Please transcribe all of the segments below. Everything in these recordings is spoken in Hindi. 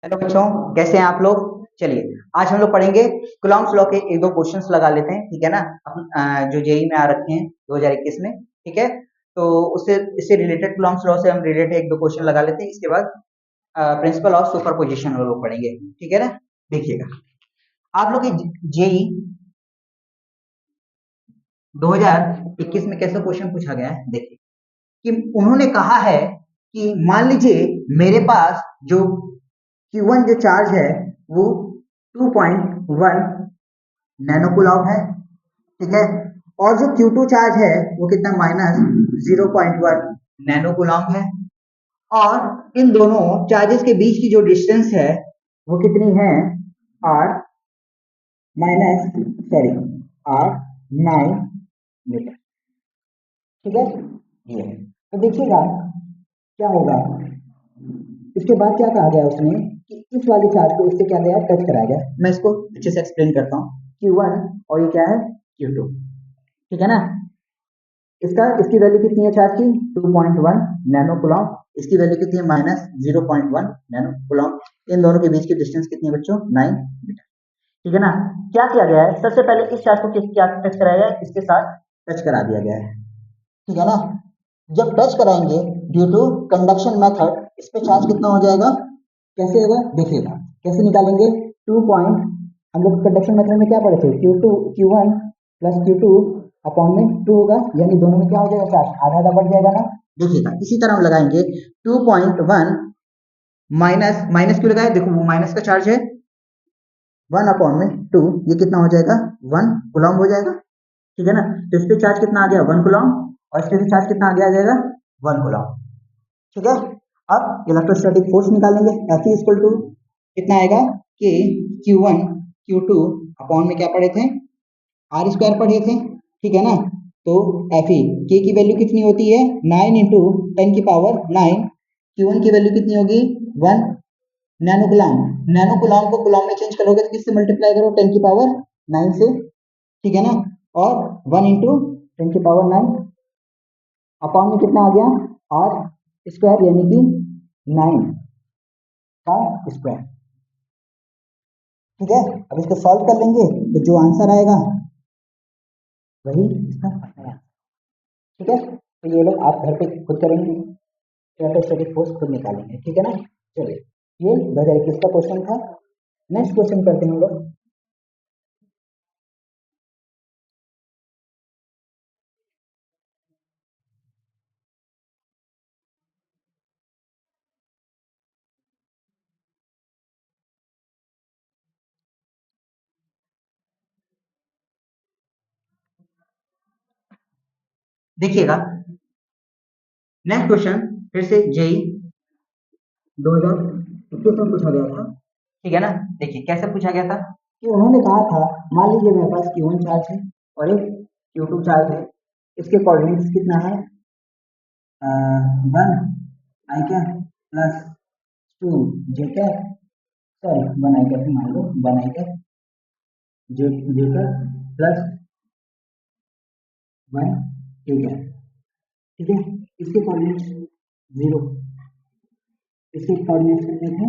हेलो बच्चों, कैसे हैं आप लोग। चलिए, आज हम लोग पढ़ेंगे कूलॉम्स लॉ के एक दो क्वेश्चंस लगा लेते हैं, ठीक है ना। जो जेई में आ रखे हैं 2021 में, ठीक है। तो उससे इससे रिलेटेड कूलॉम्स लॉ से हम रिलेटेड एक दो क्वेश्चन लगा लेते हैं। इसके बाद प्रिंसिपल ऑफ सुपरपोजिशन हम लोग पढ़ेंगे, ठीक है ना। देखिएगा, आप लोग के जेई 2021 में कैसा क्वेश्चन पूछा गया है, देखिए कि उन्होंने कहा है कि मान लीजिए मेरे पास जो Q1 जो चार्ज है वो 2.1 नैनो कूलॉम है, ठीक है। और जो Q2 चार्ज है वो कितना -0.1 नैनो कूलॉम है। और इन दोनों चार्जेस के बीच की जो डिस्टेंस है वो कितनी है, R minus sorry R 9 metre, ठीक है। ये तो देखिएगा क्या होगा। इसके बाद क्या कहा गया उसने कि इस वाले चार्ज को इससे क्या गया, टच कराया गया। मैं इसको अच्छे से एक्सप्लेन करता हूँ। Q1 और ये क्या है, Q2, ठीक है ना। इसकी वैल्यू कितनी है चार्ज की, 2.1 नैनो कूलॉम। इसकी वैल्यू कितनी है, -0.1 नैनो कूलॉम। इन दोनों के बीच की डिस्टेंस कितनी है बच्चों, 9 मीटर, ठीक है ना। क्या किया गया है, सबसे पहले इस चार्ज को क्या टच कराया गया है, इसके साथ टच करा दिया गया है, ठीक है ना। जब टच कराएंगे ड्यू टू कंडक्शन मेथड, इस पे चार्ज कितना हो जाएगा, कैसे होगा देखिएगा। कैसे निकालेंगे, 2 पॉइंट, हम लोग कंडक्शन मेथड में क्या पढ़े थे, Q1 प्लस Q2 अपॉन में 2 होगा, यानी दोनों में क्या हो जाएगा, चार्ज आधा आधा बढ़ जाएगा ना। देखिएगा इसी तरह हम लगाएंगे 2.1 माइनस माइनस क्यों लगाए, देखो वो माइनस का चार्ज है, 1/2, ये कितना हो जाएगा, 1 कूलॉम हो जाएगा, ठीक है ना। तो इस पे चार्ज कितना आ गया, 1 कूलॉम। और इस पे भी चार्ज कितना आ जाएगा, 1 कूलॉम, ठीक है। अब इलेक्ट्रोस्टैटिक फोर्स निकालेंगे, F इक्वल टू कितना आएगा कि Q1 Q2 अपॉन में क्या पढ़े थे, आर स्क्वायर पढ़े थे, ठीक है ना। तो F के की वैल्यू कितनी होती है, 9 इंटू 10⁹ Q1 की वैल्यू कितनी होगी, 1 नैनो गुलाम। नैनो गुलाम को गुलाम में चेंज करोगे तो किससे मल्टीप्लाई करो, 10⁹ से, ठीक है ना। और 1 इंटू 10⁹ अपॉन में कितना आ गया, आर स्क्वायर यानी कि 9 का स्क्वायर, ठीक है। अब इसको सॉल्व कर लेंगे तो जो आंसर आएगा वही इसका आंसर है, ठीक है। तो ये लोग आप घर पे खुद करेंगे, इलेक्ट्रोस्टैटिक फोर्स खुद निकालेंगे, ठीक है ना। चलिए, ये 2021 का क्वेश्चन था। नेक्स्ट क्वेश्चन करते हैं हम लोग। देखिएगा नेक्स्ट क्वेश्चन फिर से जेई 2021 में पूछा गया था, ठीक है ना। देखिए कैसे पूछा गया था कि उन्होंने कहा था मान लीजिए मेरे पास Q1 चार्ज है और एक Q2 चार्ज है, इसके कोऑर्डिनेट्स कितना है, 1 आई कैप प्लस 2 जे कैप, सॉरी 1 आई कैप मान लो, 1 आई कैप जे जे कैप प्लस 1 के कैप, ठीक है। इसके कोऑर्डिनेट्स 0, इसके कोऑर्डिनेट्स कितने थे,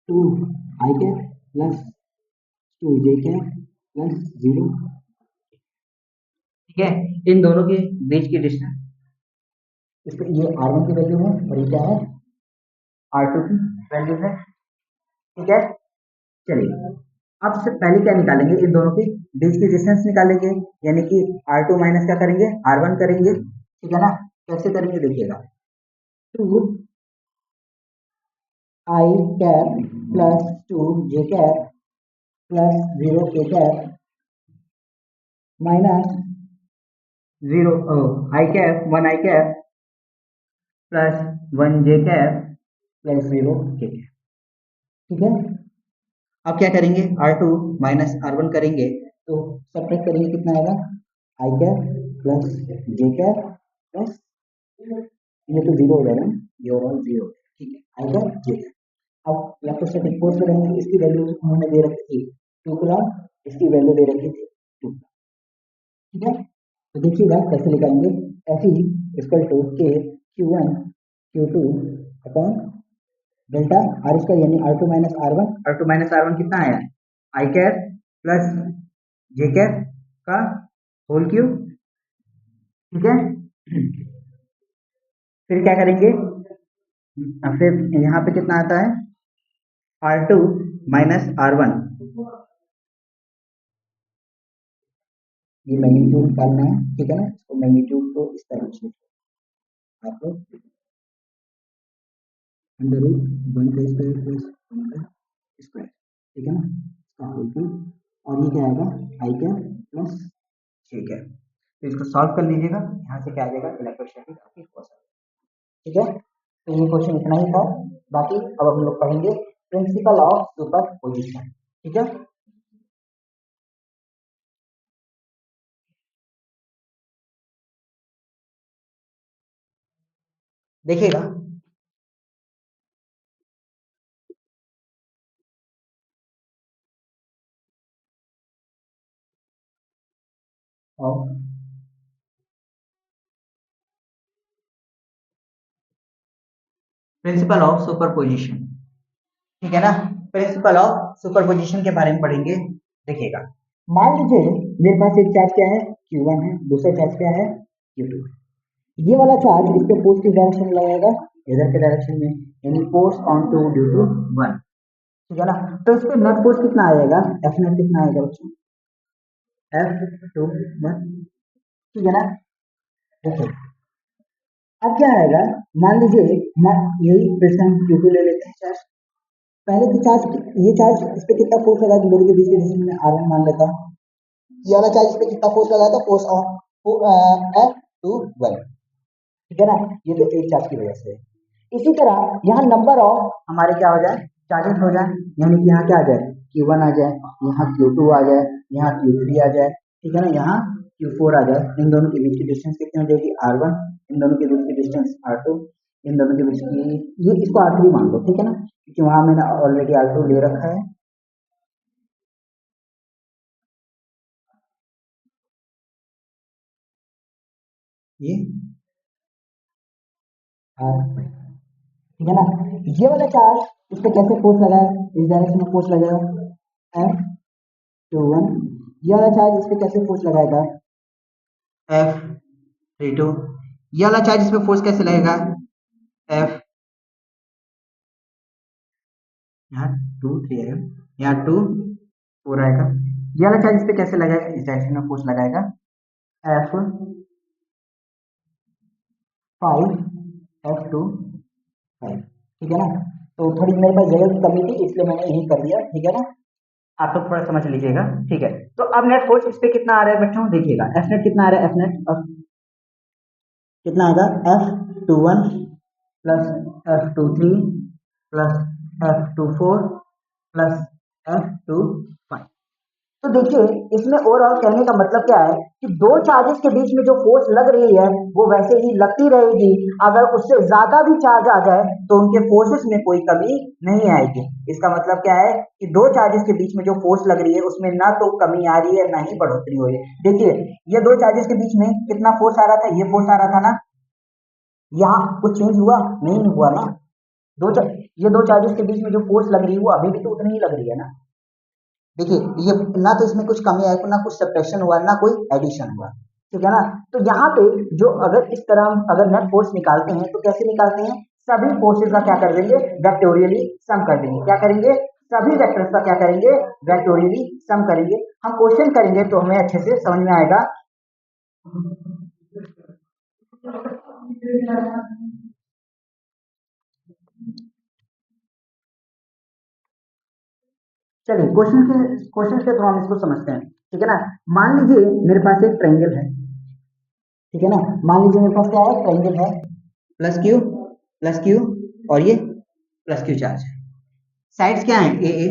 2 आई कैप प्लस 2 जे कैप प्लस 0, ठीक है। इन दोनों के बीच की डिस्टेंस, इसको ये R1 की वैल्यू है और ये क्या है, R2 की वैल्यू है, ठीक है। चलिए, अब सबसे पहले क्या निकालेंगे, इन दोनों के बीच की डिस्टेंस निकालेंगे, यानी कि R2 माइनस क्या करेंगे, R1 करेंगे, ठीक है ना। कैसे करेंगे देखिएगा, 2 आई कैप प्लस 2 जे कैप प्लस 0 के कैप माइनस 0 आई कैप 1 आई कैप प्लस 1 जे कैप प्लस 0 के कैप, ठीक है। अब क्या करेंगे, R2 माइनस R1 करेंगे तो सब्ट्रैक्ट करेंगे, कितना आएगा, आई कैप प्लस जे कैप प्लस, ये तो 0 हो जाएगा, ये ओवरऑल 0, ठीक है, आई कैप जे कैप। अब इलेक्ट्रोस्टैटिक फोर्स करेंगे, इसकी वैल्यू उन्होंने दे रखी थी 2 कूलॉम, इसकी वैल्यू दे रखी थी 2, ठीक है। तो देखिएगा कैसे लिखाएंगे, F इक्वल टू के Q1 Q2 upon delta R square यानी R2 minus R1, R2 minus R1 कितना आया, आई कैप प्लस जे कैप का होल क्यूब, ठीक है। फिर क्या करेंगे, फिर यहाँ पे कितना आता है R2 माइनस R1, ये मैग्नीट्यूड निकालना है, ठीक है ना। तो मैग्नीट्यूड को इस तरह से आप लोग अंडर रूट 1 का स्क्वायर प्लस 1 का स्क्वायर, ठीक है ना, इसका होल क्यूब, और ये क्या आएगा आई कैप प्लस जे कैप। तो इसको सॉल्व कर लीजिएगा, यहाँ से क्या आ जाएगा इलेक्ट्रोस्टैटिक आपकी फोर्स, ठीक है। तो ये क्वेश्चन इतना ही था, बाकी अब हम लोग पढ़ेंगे प्रिंसिपल ऑफ सुपरपोजिशन, ठीक है। देखिएगा, और प्रिंसिपल ऑफ सुपरपोजिशन, ठीक है ना। प्रिंसिपल ऑफ सुपरपोजिशन के बारे में पढ़ेंगे। देखिएगा, मान लीजिए मेरे पास एक चार्ज क्या है Q1 है, दूसरा चार्ज क्या है Q2 है। ये वाला चार्ज इस पे फोर्स किस डायरेक्शन में लगेगा, इधर के डायरेक्शन में, यानी force on two due to 1, ठीक है ना। तो इस पे नेट फोर्स कितना आएगा, एफ नेट कितना आएगा बच्चों, F2 1, ठीक है ना। देखो अब क्या आएगा, मान लीजिए यही प्रश्न Q2 ले लेते हैं चार्ज, पहले तो चार्ज ये चार्ज इस पे कितना फोर्स लगा, दोनों के बीच के डिस्टेंस में R1 मान लेता हूँ, ये वाला चार्ज इस पे कितना फोर्स लगा था, फोर्स ऑन F2 1, ठीक है ना। ये तो एक चार्ज की वजह से। इसी तरह यहाँ नंबर ऑफ हमारे क्या हो जाए, चार्जेस हो जाए, यानी कि यहाँ क्या आ जाए Q1 आ जाए, यहाँ Q2 आ जाए, यहाँ Q3 आ जाए, ठीक है ना, यहाँ Q4 आ जाए। इन दोनों के बीच की डिस्टेंस कितनी हो जाएगी R1, इन दोनों के बीच की डिस्टेंस R2, इन दोनों के बीच की, ये इसको R3 मान लो, ठीक है ना, क्योंकि वहां मैंने ऑलरेडी R2 ले रखा है। ये ठीक है ना, ये वाला चार्ज इस पे कैसे फोर्स लगाया, इस डायरेक्शन में फोर्स लगाया F21, ये वाला चार्ज इस पे कैसे फोर्स लगाएगा F32, ये वाला चार्ज इस पे फोर्स कैसे लगेगा F, यहाँ 2 3 आएगा, यहाँ 2 4 आएगा, ये वाला चार्ज इस पे कैसे लगाएगा, इस डायरेक्शन में फोर्स लगाएगा F5 F25, ठीक है ना। तो थोड़ी मेरे पास जगह की कमी थी इसलिए मैंने यही कर दिया, ठीक है ना, आप लोग थोड़ा समझ लीजिएगा, ठीक है। तो अब नेट फोर्स इस पे कितना आ रहा है बच्चों, देखिएगा एफ नेट कितना आ रहा है, एफ नेट कितना आएगा F21 plus F23 plus F24 plus F25। तो देखिए इसमें ओवरऑल कहने का मतलब क्या है कि दो चार्जेस के बीच में जो फोर्स लग रही है वो वैसे ही लगती रहेगी, अगर उससे ज्यादा भी चार्ज आ जाए तो उनके फोर्सेस में कोई कमी नहीं आएगी। इसका मतलब क्या है कि दो चार्जेस के बीच में जो फोर्स लग रही है उसमें ना तो कमी आ रही है ना ही बढ़ोतरी हो रही है। देखिए ये दो चार्जेस के बीच में कितना फोर्स आ रहा था, ये फोर्स आ रहा था ना, यहाँ कुछ चेंज हुआ नहीं हुआ ना, ये दो चार्जेस के बीच में जो फोर्स लग रही है वो अभी भी तो उतनी ही लग रही है ना। देखिए ये ना तो इसमें कुछ कमी आई, ना कुछ सब्ट्रैक्शन हुआ, ना कोई एडिशन हुआ, ठीक है ना। तो यहाँ पे जो अगर इस तरह हम अगर नेट फोर्स निकालते हैं तो कैसे निकालते हैं, सभी फोर्सेस का क्या कर देंगे वेक्टोरियली सम कर देंगे, क्या करेंगे सभी वेक्टर्स का क्या करेंगे वेक्टोरियली सम करेंगे। हम क्वेश्चन करेंगे तो हमें अच्छे से समझ में आएगा। चलिए क्वेश्चन के थ्रू हम इसको समझते हैं, ठीक है ना। मान लीजिए मेरे पास एक ट्रायंगल है, ठीक है ना, मान लीजिए मेरे पास क्या है ट्रायंगल है, प्लस क्यू और ये प्लस क्यू चार्ज है, साइड्स क्या है ए ए,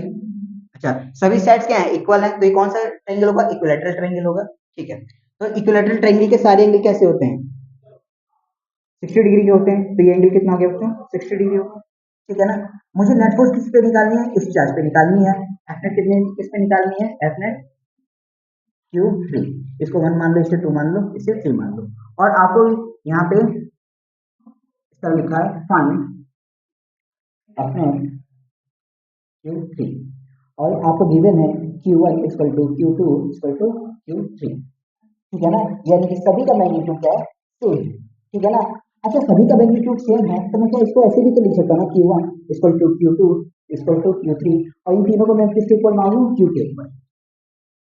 अच्छा सभी साइड्स क्या है इक्वल है, तो ये कौन सा ट्रायंगल होगा इक्विलैटरल ट्रायंगल होगा, ठीक है। तो इक्विलैटरल ट्रायंगल के सारे एंगल कैसे होते हैं 60 डिग्री के होते हैं, तो ये एंगल कितना हो गया बच्चों 60 डिग्री होगा, ठीक है ना। मुझे नेट फोर्स किस पे निकालनी है, इस चार्ज पे निकालनी है, एफ नेट कितने किस पे निकालनी है एफ नेट Q3, इसको 1 मान लो, इसे 2 मान लो, इसे 3 मान लो, और आपको यहाँ पे इस तरह लिखा है फाइंड एफ नॉट Q3 और आपको गिवन है Q1 equal to Q2 equal to Q3, ठीक है ना, यानी कि सभी का मैग्नीट्यूड क्या है, सेम है, ठीक है ना। अच्छा सभी का मैग्नीट्यूड सेम है तो मैं क्या इसको ऐसे भी तो लिख सकता हूँ ना, Q1 equal to Q2 equal to Q3 और इन तीनों को मैं किसके इक्वल मान लूँ, Q के इक्वल,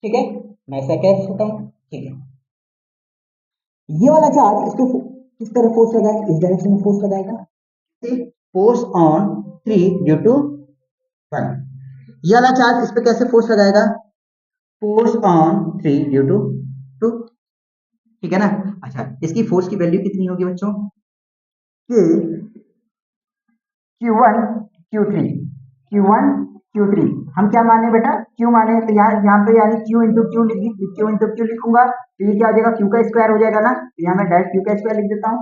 ठीक है, मैं ऐसा कह सकता हूँ, ठीक है। ये वाला चार्ज इसको किस तरह फोर्स लगाएगा, इस डायरेक्शन में फोर्स लगाएगा, फोर्स ऑन 3 ड्यू टू 1। ये वाला चार्ज इस पे कैसे फोर्स लगाएगा, फोर्स ऑन 3 ड्यू टू 2, ठीक है ना। अच्छा इसकी फोर्स की वैल्यू कितनी होगी बच्चों, कि Q1 Q3 Q1 Q3 हम क्या माने बेटा, Q माने, तो यहाँ पे यानी Q into Q Q into Q लिखूंगा तो ये क्या हो जाएगा, Q का स्क्वायर हो जाएगा ना, तो यहाँ मैं डायरेक्ट Q का स्क्वायर लिख देता हूँ।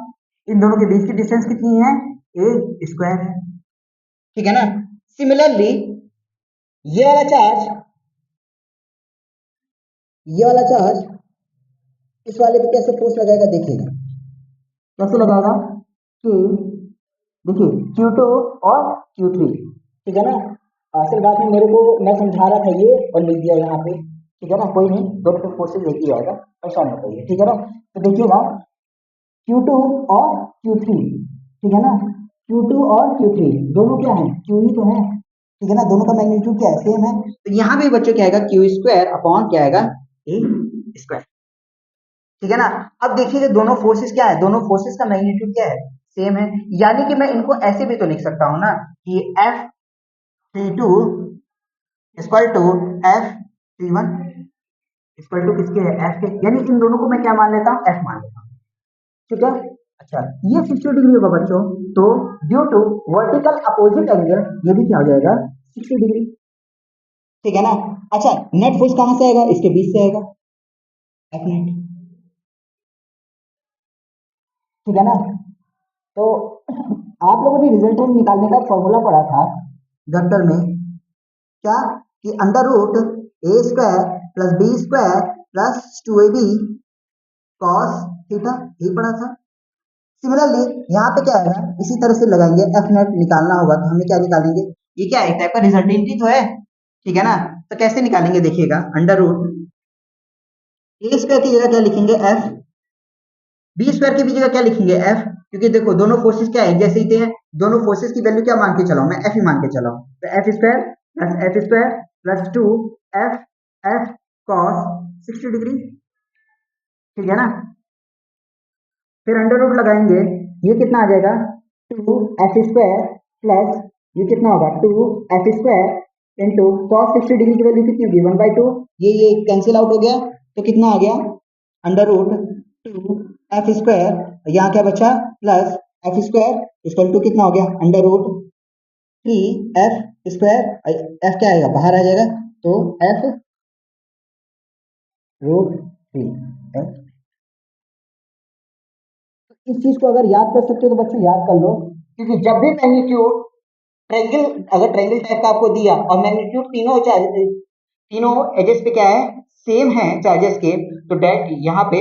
इन दोनों के बीच की डिस्टेंस कितनी है, a स्क्वायर है, ठीक है ना। सिमिलरली ये वाला चार्ज ये वाला चार्ज इस वाले पे कैसे फोर्स लगाएगा देखिएगा, कैसे लगाएगा कि देखिए Q2 और Q3, ठीक है ना। असल बात में मेरे को मैं समझा रहा था ये और लिख दिया यहाँ पे, ठीक है ना, कोई नहीं, दोनों पे फोर्सेस एक ही आएगा, परेशान मत होइए, ठीक है ना। तो देखिएगा Q2 और Q3, ठीक है ना, Q2 और Q3 दोनों क्या है, Q ही तो है, ठीक है ना, दोनों का मैग्नीट्यूड क्या है, सेम है, तो यहाँ भी बच्चों क्या आएगा, Q स्क्वायर अपॉन क्या आएगा, ए स्क्वायर, ठीक है ना। अब देखिए दोनों फोर्सेस क्या है, दोनों फोर्सेस का मैग्नीट्यूड क्या है, सेम है, यानी कि मैं इनको ऐसे भी तो लिख सकता हूं ना कि F32 equal to F31 equal to किसके है, F के, यानी इन दोनों को मैं क्या मान लेता हूं, F मान लेता हूं, ठीक है। अच्छा ये 60 डिग्री होगा बच्चों, तो due to vertical opposite angle ये भी क्या हो जाएगा, 60 डिग्री, ठीक है ना। अच्छा नेट फोर्स कहां से आएगा, इसके बीच से आएगा, F नेट, ठीक है ना। तो आप लोगों ने रिजल्टेंट निकालने का फॉर्मूला पढ़ा था दफ्तर में, क्या, कि under root a square plus b square plus 2ab cos theta, ये पढ़ा था। सिमिलरली यहाँ पे क्या है, इसी तरह से लगाएंगे, एफ नेट निकालना होगा तो हमें क्या निकालेंगे, ये क्या एक टाइप का रिजल्टेंट ही तो है, ठीक है ना। तो कैसे निकालेंगे देखिएगा, अंडर रूट ए स्क्वायर की जगह क्या लिखेंगे, एफ, बी स्क्वायर की भी जगह क्या लिखेंगे, एफ, क्योंकि देखो दोनों फोर्सेस क्या है, जैसे ही थे, दोनों फोर्सेस की वैल्यू क्या मान के चलाऊं, मैं एफ ही मान के चलाऊं, तो F square plus 2 F F cos 60 degree, ठीक है ना। फिर अंडर रूट लगाएंगे, ये कितना आ जाएगा, 2 f स्क्वायर प्लस ये कितना होगा, 2 f square into cos 60 degree की वैल्यू कितनी होगी, 1/2, ये कैंसिल आउट हो गया, तो कितना आ गया, अंडर रूट 2 f स्क्वायर, यहाँ क्या बचा, plus F square equal to कितना हो गया, under root 3 f square, F क्या आएगा, बाहर आ जाएगा, तो एफ रूट 3 इस चीज को अगर याद कर सकते हो तो बच्चों याद कर लो, क्योंकि जब भी मैग्नीट्यूड ट्रायंगल, अगर ट्रायंगल टाइप का आपको दिया और मैग्नीट्यूड तीनों एजेस पे क्या है, सेम है चार्जेस के, तो डायरेक्ट यहाँ पे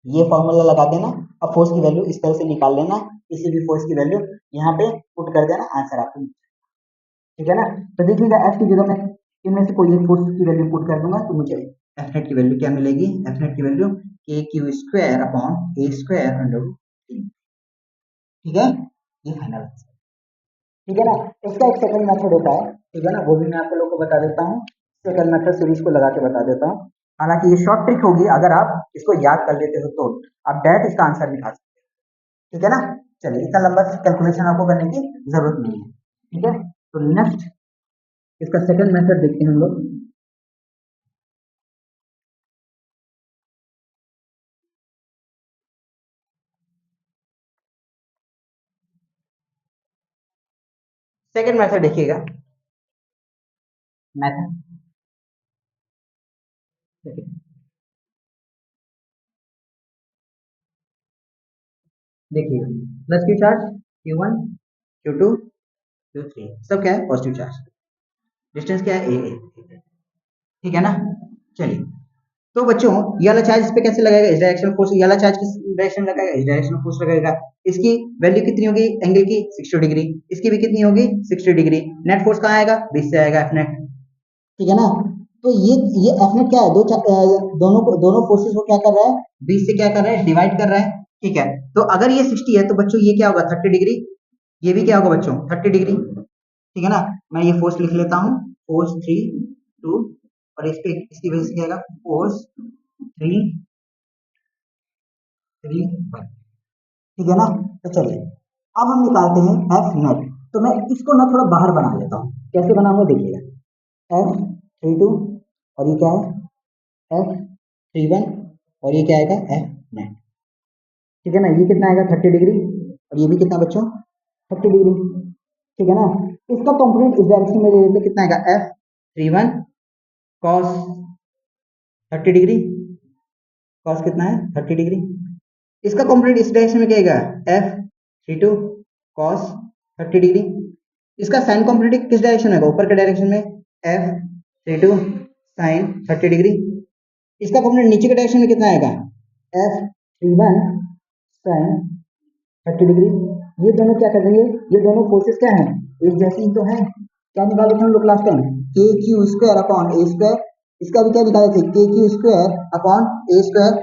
ये फॉर्मूला लगा देना और फोर्स की वैल्यू इस तरह से निकाल लेना, किसी भी फोर्स की वैल्यू यहाँ पे पुट कर देना, आंसर आपको मिल जाएगा, ठीक है ना। तो देखिएगा एफ की जगह मैं इनमें से कोई एक फोर्स की वैल्यू पुट कर दूंगा तो मुझे एफ नेट की वैल्यू क्या मिलेगी, एफ नेट की वैल्यू के क्यू स्क्वायर अपॉन ए स्क्वायर अंडर रूट 3, ठीक है, ये फाइनल आंसर, ठीक है ना। इसका एक सेकंड मेथड होता है, ठीक है ना, वो भी मैं आप लोग को बता देता हूँ, सेकंड मेथड सीरीज को लगा के बता देता हूँ, हालांकि ये शॉर्ट ट्रिक होगी, अगर आप इसको याद कर लेते हो तो आप डायरेक्ट इसका आंसर निकाल सकते हो, ठीक है ना। चलिए इतना लंबा कैलकुलेशन आपको करने की जरूरत नहीं है, ठीक है। तो नेक्स्ट इसका सेकंड मेथड देखते हैं हम लोग। सेकंड मेथड देखिएगा, मेथड देखिएगा, plus Q charge Q1 Q2 Q3 सब क्या है, पॉजिटिव चार्ज, डिस्टेंस क्या है, ए, ठीक है ना। चलिए तो बच्चों ये वाला चार्ज इस पे कैसे लगाएगा, इस डायरेक्शन फोर्स, ये वाला चार्ज किस डायरेक्शन में लगाएगा, इस डायरेक्शन फोर्स लगाएगा। इसकी वैल्यू कितनी होगी एंगल की, 60 डिग्री, इसकी भी कितनी होगी 60 डिग्री। नेट फोर्स कहाँ आएगा, बीच से आएगा, एफ नेट, ठीक है ना। तो ये एफ नेट क्या है, दोनों फोर्सेस को क्या कर रहा है, बीच से क्या कर रहा है, डिवाइड कर रहा है, ठीक है। तो अगर ये 60 है तो बच्चों ये क्या होगा 30 डिग्री, ये भी क्या होगा बच्चों 30 डिग्री, ठीक है ना। मैं ये फोर्स लिख लेता हूँ, फोर्स 3 2, और इस पे इसकी वजह से क्या आएगा, फोर्स 3 3 1, ठीक है ना। तो चलिए अब हम निकालते हैं एफ नेट। तो मैं इसको ना थोड़ा बाहर बना लेता हूँ, कैसे बनाऊंगा देखिएगा, एफ 32 और ये क्या है एफ 31 और ये क्या आएगा एफ नेट, ठीक है ना। ये कितना आएगा 30 डिग्री और ये भी कितना बच्चों 30 डिग्री, ठीक है ना। इसका कंपोनेंट इस डायरेक्शन में ले लेते, कितना आएगा एफ 31 कॉस 30 डिग्री, कॉस कितना है 30 डिग्री। इसका कंपोनेंट इस डायरेक्शन में क्या आएगा एफ 32 कॉस 30 डिग्री। इसका साइन कंपोनेंट किस डायरेक्शन में, ऊपर के डायरेक्शन में, एफ 32 साइन 30 डिग्री। इसका कंपोनेंट नीचे के डायरेक्शन में कितना आएगा एफ 31 साइन 30 डिग्री। ये दोनों क्या कर देंगे, ये दोनों फोर्सेस क्या हैं, एक जैसी ही तो हैं। क्या निकाले थे हम लोग लास्ट टाइम, के क्यू स्क्वायर अपॉन ए स्क्वायर, इसका भी क्या निकाले थे, के क्यू स्क्वायर अपॉन ए स्क्वायर,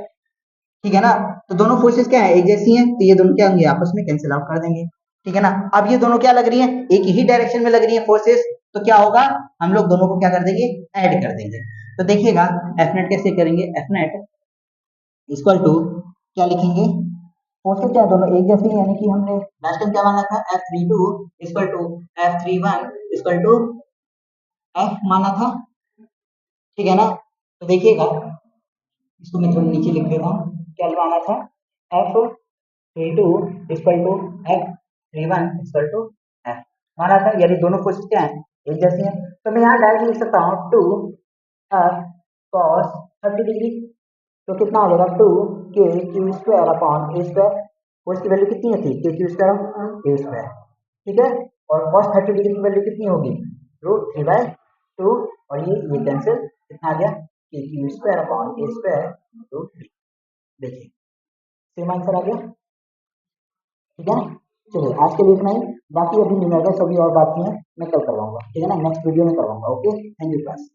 ठीक है ना। तो दोनों फोर्सेस क्या है, एक जैसी हैं, तो ये दोनों क्या होंगे, आपस में कैंसिल आउट कर देंगे, ठीक है ना। अब ये दोनों क्या लग रही है, एक ही डायरेक्शन में लग रही है फोर्सेस, तो क्या होगा, हम लोग दोनों को क्या कर देंगे, ऐड कर देंगे। तो देखिएगा एफ नेट कैसे करेंगे, एफ नेट इक्वल टू क्या लिखेंगे, फोर्सेस क्या दोनों एक जैसी, यानी कि हमने लास्ट टाइम क्या माना था, F32 equal to F31 equal to F माना था, ठीक है ना। तो देखिएगा इसको मैं थोड़ा नीचे लिख देता हूँ, क्या माना था, F32 equal to F31 equal to F माना था, यानी दोनों फोर्सेस क्या है एक जैसी हैं। तो मैं यहाँ डायरेक्ट लिख सकता हूँ 2 F cos 30 डिग्री, तो कितना हो जाएगा 2 के क्यू स्क्वायर अपॉन ए स्क्वायर, फोर्स की वैल्यू कितनी थी के क्यू स्क्वायर ए स्क्वायर, ठीक है। और cos 30 डिग्री की वैल्यू कितनी होगी √3/2, और ये कैंसिल, कितना आ गया के क्यू स्क्वायर अपॉन ए स्क्वायर √3, देखिए सेम आंसर आ गया, ठीक है ना। चलिए आज के लिए इतना ही, बाकी अभी न्यूमेरिकल सभी और बाकी हैं मैं कल करवाऊंगा, ठीक है ना, नेक्स्ट वीडियो में करवाऊंगा। Okay, thank you class.